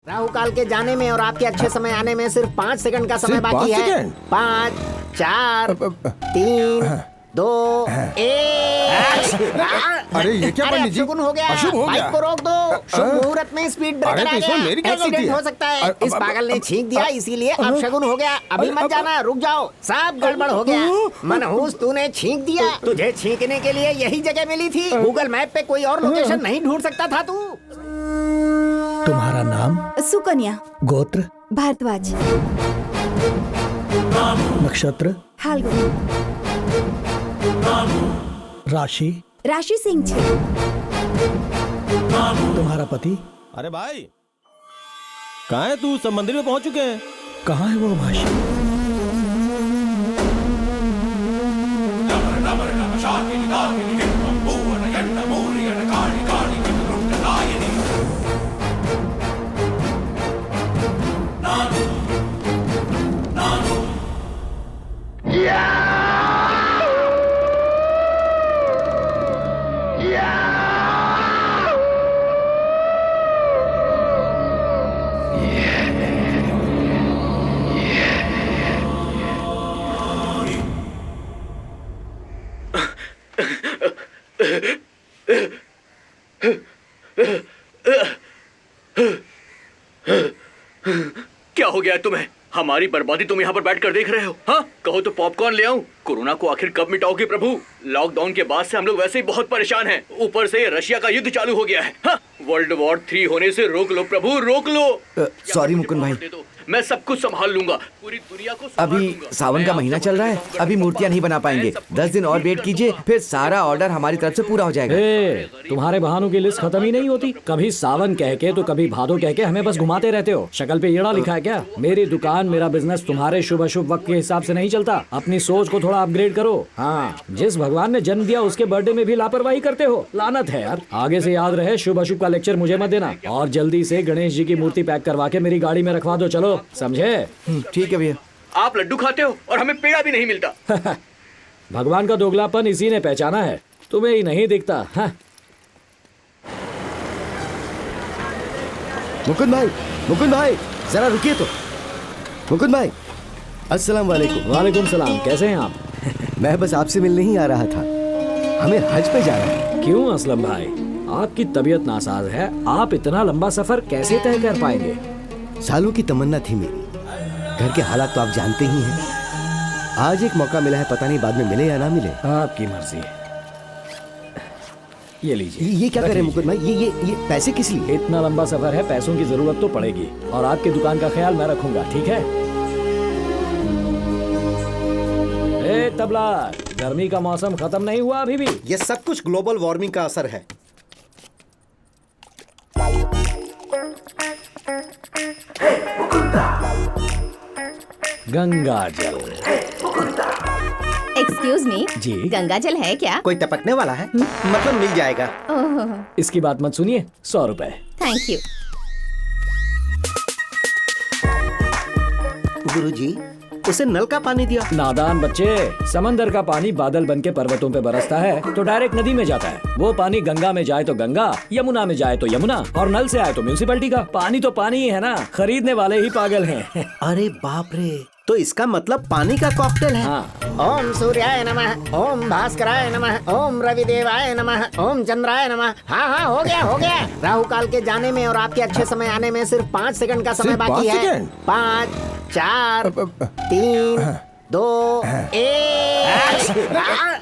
राहु काल के जाने में और आपके अच्छे समय आने में सिर्फ 5 सेकंड का समय बाकी है। 5, 4, 3, 2, 1। अरे ये क्या पंडित जी? अशुभ हो गया। अशुभ हो बाइक गया। को रोक दो। शुभ मुहूर्त में स्पीड ब्रेकर आ गया। मेरी क्या गलती एक्सीडेंट है? हो सकता है। इस पागल ने छींक दिया, इसीलिए अपशगुन हो गया। अभी मत जाना, रुक जाओ। सब गड़बड़ हो गया। मनहूस, तूने छींक दिया। तुझे छींकने के लिए यही जगह मिली थी। गूगल मैप पे कोई और लोकेशन नहीं ढूंढ सकता था तू। तुम्हारा नाम? सुकन्या। गोत्र? भारद्वाज। नक्षत्र? फाल्गुन। राशि? राशि सिंह छे। तुम्हारा पति? अरे भाई कहाँ है तू? सब मंदिर में पहुंच चुके हैं। कहाँ है वो भाषा? क्या हो गया तुम्हें? हमारी बर्बादी तुम यहाँ पर बैठकर देख रहे हो? हाँ, कहो तो पॉपकॉर्न ले आऊं। कोरोना को आखिर कब मिटाओगे प्रभु? लॉकडाउन के बाद से हम लोग वैसे ही बहुत परेशान हैं। ऊपर से रशिया का युद्ध चालू हो गया है। हाँ, वर्ल्ड वॉर 3 होने से रोक लो प्रभु, रोक लो। सॉरी मुकुंद भाई, मैं सब कुछ संभाल लूंगा। पूरी दुनिया को अभी सावन का महीना चल रहा है, अभी मूर्तियां नहीं बना पाएंगे। 10 दिन और वेट कीजिए, फिर सारा ऑर्डर हमारी तरफ से पूरा हो जाएगा। तुम्हारे बहानों की लिस्ट खत्म ही नहीं होती। कभी सावन कह के तो कभी भादो कह के हमें बस घुमाते रहते हो। शक्ल पे येड़ा लिखा है क्या? मेरी दुकान, मेरा बिजनेस तुम्हारे शुभ अशुभ वक्त के हिसाब से नहीं चलता। अपनी सोच को थोड़ा अपग्रेड करो। हाँ, जिस भगवान ने जन्म दिया उसके बर्थडे में भी लापरवाही करते हो। लानत है यार। आगे से याद रहे, शुभ अशुभ का लेक्चर मुझे मत देना। और जल्दी से गणेश जी की मूर्ति पैक करवा के मेरी गाड़ी में रखवा दो। चलो, समझे? ठीक है भैया। आप लड्डू खाते हो और हमें पेड़ा भी नहीं मिलता। भगवान का दोगलापन इसी ने पहचाना है, तुम्हें ही नहीं दिखता। हाँ। मुकुंद भाई जरा रुकिए तो। मुकुंद भाई, अस्सलाम वालेकुम। वालेकुम सलाम, कैसे हैं आप? मैं बस आपसे मिलने ही आ रहा था। हमें हज पे जाना है। क्यों असलम भाई, आपकी तबीयत नासाज है। आप इतना लंबा सफर कैसे तय कर पाएंगे? सालों की तमन्ना थी मेरी। घर के हालात तो आप जानते ही हैं। आज एक मौका मिला है, पता नहीं बाद में मिले या ना मिले। आपकी मर्जी। ये लीजिए। ये क्या कर रहे हैं मुकुंद भाई? ये पैसे किस लिए? इतना लंबा सफर है, पैसों की जरूरत तो पड़ेगी। और आपकी दुकान का ख्याल मैं रखूंगा, ठीक है? ए तबला, गर्मी का मौसम खत्म नहीं हुआ अभी भी। ये सब कुछ ग्लोबल वार्मिंग का असर है। गंगा जल। एक्सक्यूज मी जी? गंगा जल है क्या? कोई टपकने वाला है? मतलब मिल जाएगा। ओह, इसकी बात मत सुनिए। 100 रुपए। Thank you. गुरुजी, उसे नल का पानी दिया। नादान बच्चे, समंदर का पानी बादल बन के पर्वतों पे बरसता है तो डायरेक्ट नदी में जाता है। वो पानी गंगा में जाए तो गंगा, यमुना में जाए तो यमुना, और नल से आए तो म्यूनिसिपैलिटी का। पानी तो पानी ही है ना, खरीदने वाले ही पागल हैं। अरे बाप रे, तो इसका मतलब पानी का कॉकटेल है। हाँ। ओम सूर्याय नमः, ओम भास्कराय नमः, ओम रविदेवाय नमः, ओम चंद्राय नमः। हाँ हाँ, हो गया हो गया। राहु काल के जाने में और आपके अच्छे समय आने में सिर्फ 5 सेकंड का समय सिर्फ बाकी 5 है। सेकंड? 5, 4, 3, 2, 1।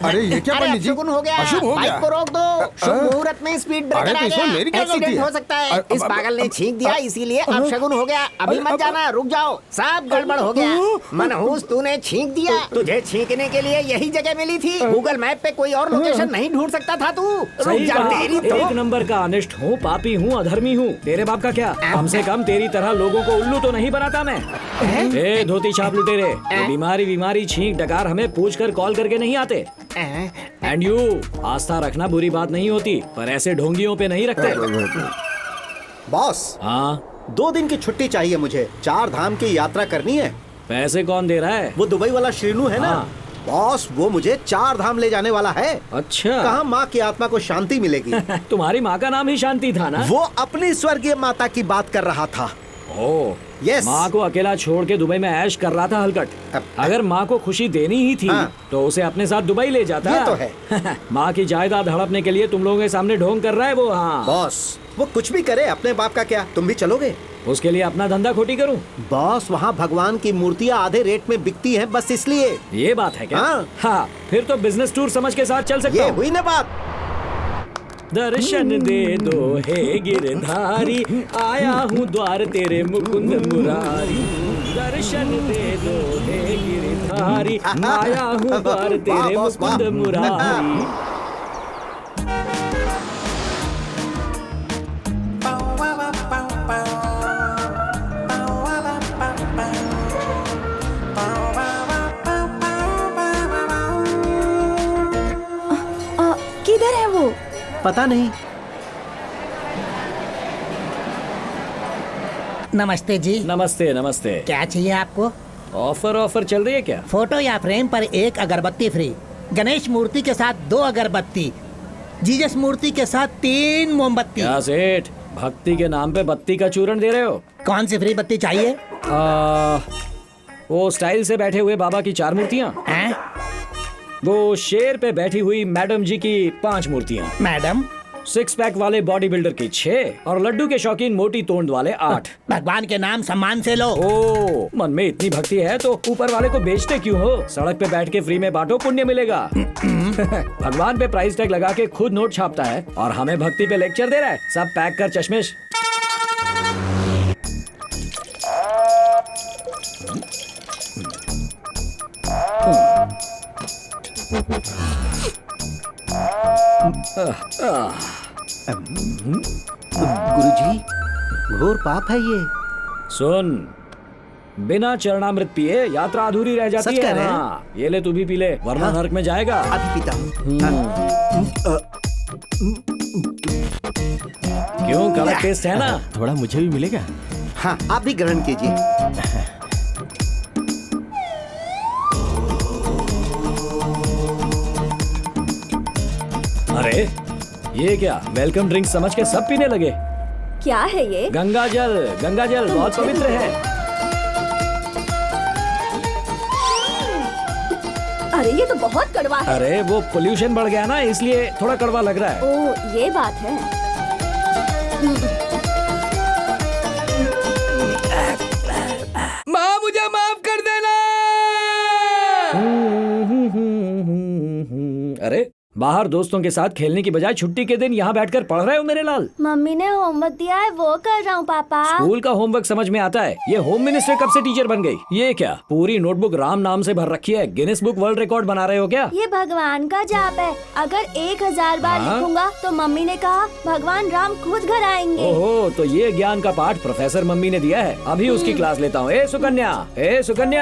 अरे ये क्या पंडित जी? अपशगुन हो गया। अशुभ हो बाइक गया। को रोक दो। शुभ मुहूर्त में स्पीड ब्रेकर अरे आ तो इसमें गया। मेरी क्या गलती एक्सीडेंट है? हो सकता है। इस पागल ने छींक दिया, इसीलिए अपशगुन हो गया। अभी मत जाना, रुक जाओ। सब गड़बड़ हो गया। मनहूस, तूने छींक दिया। तुझे छींकने के लिए यही जगह मिली थी। गूगल मैप पे कोई और लोकेशन नहीं ढूंढ सकता था तू। सही जा कहा। तेरी तो। एक नंबर का अनिष्ट हूँ, पापी हूँ, अधर्मी हूँ। तेरे बाप का क्या? कम से कम तेरी तरह लोगों को उल्लू तो नहीं बनाता मैं। ए धोती छाप लुटेरे, ये बीमारी छींक डकार हमें पूछ कर कॉल करके नहीं आते। एंड यू, आस्था रखना बुरी बात नहीं होती, पर ऐसे ढोंगियों पे नहीं रखते। बॉस, हाँ? 2 दिन की छुट्टी चाहिए मुझे। 4 धाम की यात्रा करनी है। पैसे कौन दे रहा है? वो दुबई वाला श्रीनू है ना। हाँ। बॉस, वो मुझे 4 धाम ले जाने वाला है। अच्छा। कहाँ माँ की आत्मा को शांति मिलेगी। तुम्हारी माँ का नाम ही शांति था ना? वो अपनी स्वर्गीय माता की बात कर रहा था। ओ Yes. माँ को अकेला छोड़ के दुबई में ऐश कर रहा था हलकट। अगर माँ को खुशी देनी ही थी हाँ। तो उसे अपने साथ दुबई ले जाता। ये तो है। माँ की जायदाद हड़पने के लिए तुम लोगों के सामने ढोंग कर रहा है वो। हाँ, बॉस वो कुछ भी करे, अपने बाप का क्या, तुम भी चलोगे? उसके लिए अपना धंधा खोटी करूँ? बॉस वहाँ भगवान की मूर्तियाँ आधे रेट में बिकती हैं, बस इसलिए। ये बात है क्या? हाँ। हाँ, फिर तो बिजनेस टूर समझ के साथ चल सकता ये हूँ। हुई ना बात। दर्शन दे दो हे गिरधारी, आया हूँ द्वार तेरे मुकुंद मुरारी। दर्शन दे दो हे गिरधारी, आया हूँ द्वार तेरे वाह, बॉस, वाह। मुकुंद मुरारी। किधर है वो? पता नहीं। नमस्ते जी। नमस्ते नमस्ते। क्या चाहिए आपको? ऑफर चल रही है क्या? फोटो या फ्रेम पर 1 अगरबत्ती फ्री, गणेश मूर्ति के साथ 2 अगरबत्ती, जीसस मूर्ति के साथ 3 मोमबत्ती। क्या सेठ, भक्ति के नाम पे बत्ती का चूरण दे रहे हो? कौन सी फ्री बत्ती चाहिए? वो स्टाइल से बैठे हुए बाबा की 4 मूर्तियाँ, हैं? वो शेर पे बैठी हुई मैडम जी की 5 मूर्तियाँ, मैडम 6 पैक वाले बॉडी बिल्डर की 6 और लड्डू के शौकीन मोटी तोंद वाले 8। भगवान के नाम सम्मान से लो। ओ, मन में इतनी भक्ति है तो ऊपर वाले को बेचते क्यों हो? सड़क पे बैठ के फ्री में बांटो, पुण्य मिलेगा। भगवान पे प्राइस टैग लगा के खुद नोट छापता है और हमें भक्ति पे लेक्चर दे रहा है। सब पैक कर चश्मिश। गुरुजी, घोर पाप है ये। सुन, बिना चरणामृत पिए यात्रा अधूरी रह जाती सच है। कह रहे हैं? हाँ, ये ले, तू भी पी ले, वरना नरक में जाएगा। अभी पीता हूँ। क्यों, कड़क टेस्ट है ना? थोड़ा मुझे भी मिलेगा? हाँ, आप भी ग्रहण कीजिए। अरे ये क्या, वेलकम ड्रिंक समझ के सब पीने लगे। क्या है ये? गंगा जल बहुत पवित्र है। अरे ये तो बहुत कड़वा है। अरे वो पोल्यूशन बढ़ गया ना, इसलिए थोड़ा कड़वा लग रहा है। ओ, ये बात है। माँ मुझे माफ कर देना। अरे बाहर दोस्तों के साथ खेलने की बजाय छुट्टी के दिन यहाँ बैठकर पढ़ रहे हो मेरे लाल? मम्मी ने होमवर्क दिया है वो कर रहा हूँ पापा। स्कूल का होमवर्क समझ में आता है, ये होम मिनिस्टर कब से टीचर बन गई? ये क्या पूरी नोटबुक राम नाम से भर रखी है? गिनीज बुक वर्ल्ड रिकॉर्ड बना रहे हो क्या? ये भगवान का जाप है, अगर 1000 बार हाँ? लिखूंगा तो मम्मी ने कहा भगवान राम खुद घर आएंगे। ओहो, तो ये ज्ञान का पाठ प्रोफेसर मम्मी ने दिया है। अभी उसकी क्लास लेता हूँ। ए सुकन्या,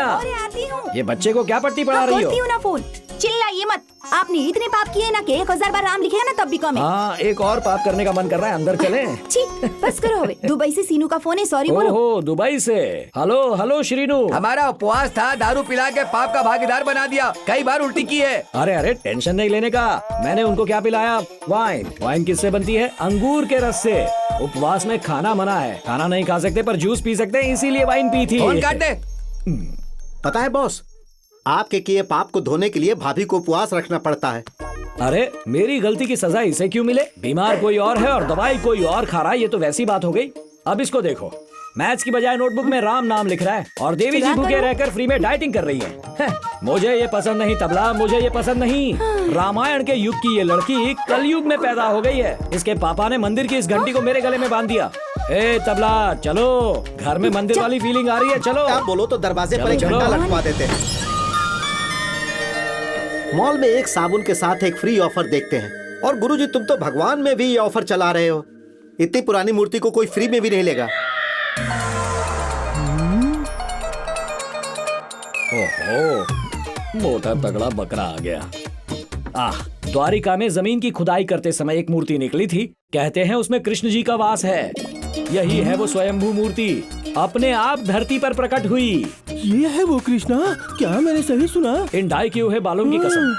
अरे आती हूँ। ये बच्चे को क्या पट्टी पढ़ा रही खोलती हो? हूँ ना फोन। चिल्लाइए मत, आपने इतने पाप किए ना कि 1000 बार राम लिखेगा ना तब भी कम है। हाँ, एक और पाप करने का मन कर रहा है, अंदर चलें? छी, बस करो हवे। दुबई से सीनू का फोन है, सॉरी बोलो। ओहो, दुबई से। हेलो श्रीनू। हमारा उपवास था, दारू पिला के पाप का भागीदार बना दिया, कई बार उल्टी की है। अरे टेंशन नहीं लेने का, मैंने उनको क्या पिलाया? वाइन किससे बनती है? अंगूर के रस से। उपवास में खाना मना है, खाना नहीं खा सकते पर जूस पी सकते हैं, इसीलिए वाइन पी थी। फोन काट दे। पता है बॉस, आपके किए पाप को धोने के लिए भाभी को उपवास रखना पड़ता है। अरे मेरी गलती की सजा इसे क्यों मिले? बीमार कोई और है और दवाई कोई और खा रहा है, ये तो वैसी बात हो गई। अब इसको देखो, मैथ्स की बजाय नोटबुक में राम नाम लिख रहा है और देवी जी भूखे रहकर फ्री में डाइटिंग कर रही है। मुझे ये पसंद नहीं तबला, मुझे ये पसंद नहीं। रामायण के युग की ये लड़की कलयुग में पैदा हो गई है। इसके पापा ने मंदिर की इस घंटी को मेरे गले में बांध दिया। ए तबला, चलो, घर में मंदिर वाली फीलिंग आ रही है, चलो। आप बोलो तो दरवाजे पर एक चलो। घंटा लटकवा देते हैं। मॉल में एक साबुन के साथ एक फ्री ऑफर देखते हैं, और गुरुजी तुम तो भगवान में भी ये ऑफर चला रहे हो। इतनी पुरानी मूर्ति को कोई फ्री में भी नहीं लेगा। ओहो, मोटा तगड़ा बकरा आ गया। द्वारिका में जमीन की खुदाई करते समय एक मूर्ति निकली थी। कहते हैं उसमें कृष्ण जी का वास है। यही है वो स्वयंभू मूर्ति, अपने आप धरती पर प्रकट हुई। ये है वो कृष्णा? क्या मैंने सही सुना? इन डाई किए हुए बालों की कसम,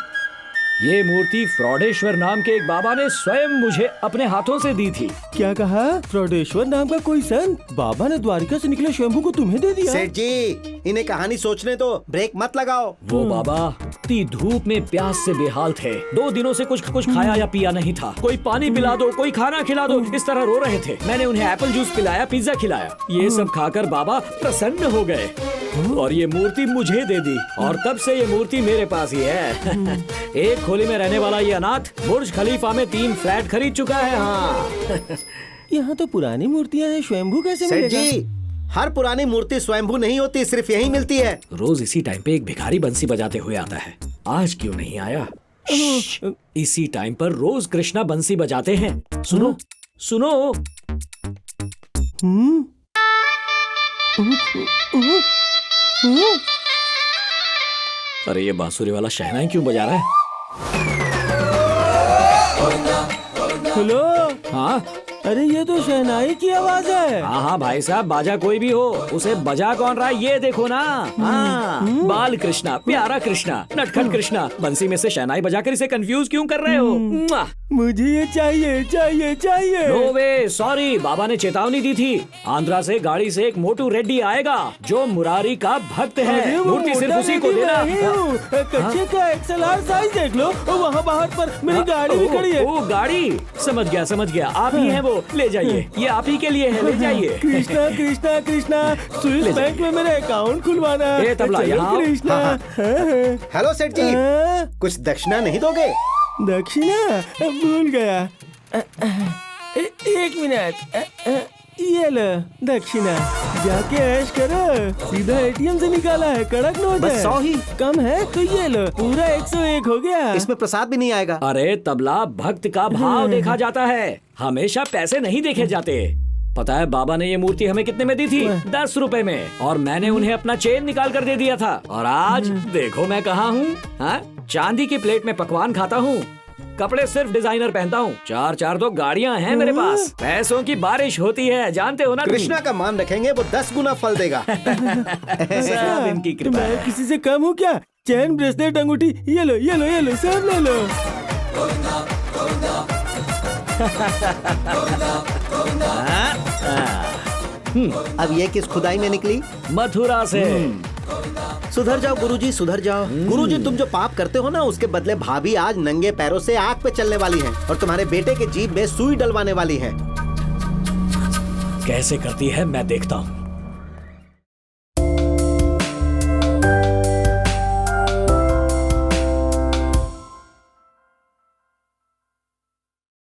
ये मूर्ति फ्रॉडेश्वर नाम के एक बाबा ने स्वयं मुझे अपने हाथों से दी थी। क्या कहा? फ्रॉडेश्वर नाम का कोई संत बाबा ने द्वारिका से निकले शंभू को तुम्हें दे दिया? सेठ जी, इन्हें कहानी सोचने दो, ब्रेक मत लगाओ। वो बाबा इतनी धूप में प्यास से बेहाल थे। 2 दिनों से कुछ खाया या पिया नहीं था। कोई पानी पिला दो, कोई खाना खिला दो, इस तरह रो रहे थे। मैंने उन्हें एप्पल जूस पिलाया, पिज्जा खिलाया। ये सब खाकर बाबा प्रसन्न हो गए और ये मूर्ति मुझे दे दी। और तब से ये मूर्ति मेरे पास ही है। एक खोली में रहने वाला ये अनाथ बुर्ज खलीफा में 3 फ्लैट खरीद चुका है। हाँ। यहाँ तो पुरानी मूर्तियाँ हैं, स्वयंभू कैसे सेठ मिलेगा? जी, हर पुरानी मूर्ति स्वयंभू नहीं होती, सिर्फ यही मिलती है। रोज इसी टाइम पे एक भिखारी बंसी बजाते हुए आता है। आज क्यों नहीं आया? इसी टाइम पर रोज कृष्णा बंसी बजाते हैं। सुनो सुनो। अरे ये बांसुरी वाला शहनाई क्यों बजा रहा है? हेलो। हाँ अरे ये तो शहनाई की आवाज है। हाँ भाई साहब, बाजा कोई भी हो, उसे बजा कौन रहा है ये देखो ना। हाँ, बाल कृष्णा, प्यारा कृष्णा, नटखट कृष्णा। बंसी में से शहनाई बजाकर इसे कंफ्यूज क्यों कर रहे हो? मुझे ये चाहिए चाहिए चाहिए। नो वे, सॉरी, बाबा ने चेतावनी दी थी। आंध्रा से गाड़ी से एक मोटू रेड्डी आएगा जो मुरारी का भक्त है। मूर्ति सिर्फ उसी को देना। कच्चे का XLR साइज देख लो, वहाँ बाहर पर मेरी गाड़ी भी खड़ी है। ओ गाड़ी, समझ गया, आप ही हैं वो। ले जाइए, ये आप ही के लिए है, ले जाइए। कृष्णा कृष्णा कृष्णा, स्विस बैंक में मेरा अकाउंट खुलवाना है। ए तबला, यहाँ कृष्णा। हेलो सेठ जी, कुछ दक्षिणा नहीं दोगे? दक्षिणा भूल गया। 1 मिनट, ये लो दक्षिणा, जाके ऐश करो। सीधा ATM से निकाला है, कड़क नोट बस है। 100 ही कम है तो ये लो, पूरा 101 हो गया। इसमें प्रसाद भी नहीं आएगा। अरे तबला, भक्त का भाव देखा जाता है, हमेशा पैसे नहीं देखे जाते। पता है बाबा ने ये मूर्ति हमें कितने में दी थी? 10 रुपए में। और मैंने उन्हें अपना चेन निकाल कर दे दिया था। और आज देखो मैं कहाँ हूँ। हाँ, चांदी की प्लेट में पकवान खाता हूँ, कपड़े सिर्फ डिजाइनर पहनता हूँ, 4 तो गाड़ियाँ हैं मेरे पास। पैसों की बारिश होती है, जानते हो ना। कृष्णा का मान रखेंगे, वो 10 गुना फल देगा। सब इनकी कृपा है। मैं किसी से कम हूँ क्या? चैन, ब्रेसलेट, अंगूठी, ये लो ये लो ये लो, सब ले लो। अब ये किस खुदाई में निकली? मथुरा से। सुधर जाओ गुरुजी, सुधर जाओ। गुरुजी, तुम जो पाप करते हो ना, उसके बदले भाभी आज नंगे पैरों से आग पे चलने वाली है और तुम्हारे बेटे के जीभ में सुई डलवाने वाली है। कैसे करती है मैं देखता हूँ।